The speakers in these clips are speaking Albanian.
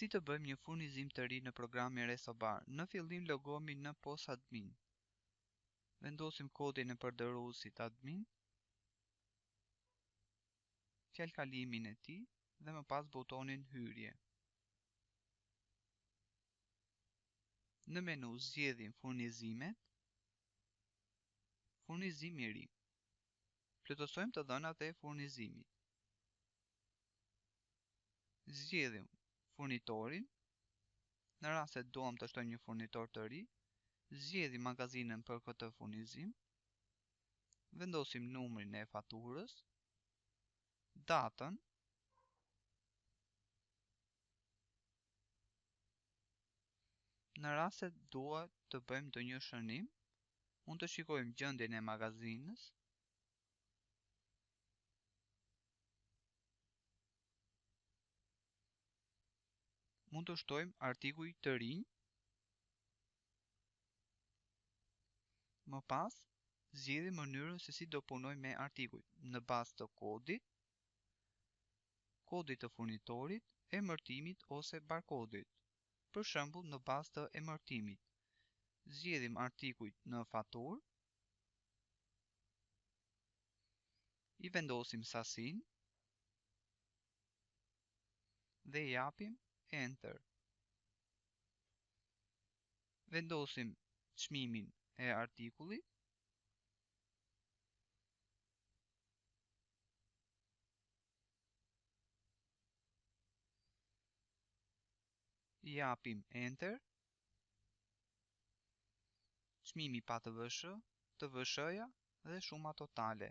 Si të bëjmë një furnizim të ri në programin Resobar? Në fillim logohemi në POS Admin. Vendosim kodin e përdorësit admin, fjalëkalimin e tij dhe më pas butonin hyrje. Në menu zgjedhim furnizimet, furnizim i ri. Plotësojmë të dhënat e furnizimit. Zgjedhim furnitorin. Në rast se duam të shtojmë një furnitor të ri, zgjedhim magazinën për këtë furnizim, vendosim numrin e faturës, datën, në rast se duhet të bëjmë ndonjë shënim, mund të shikojmë gjendjen e magazinës, mund të shtojmë artikuj të rinj, më pas zgjedhim mënyrën se si do punojmë me artikuj, në bazë të kodit të furnitorit, emërtimit ose barkodit. Për shembull, në bazë të emërtimit, zgjedhim artikujt në faturë, i vendosim sasinë dhe i japim Enter. Vendosim çmimin e artikullit, i japim Enter, çmimi pa të vëshë-ja dhe shuma totale.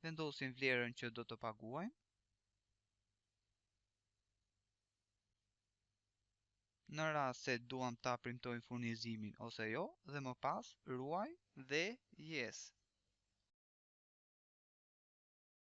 Vendosim vlerën që do të paguajmë. Në rast se duam ta premtojmë furnizimin ose jo, dhe më pas ruaj dhe yes.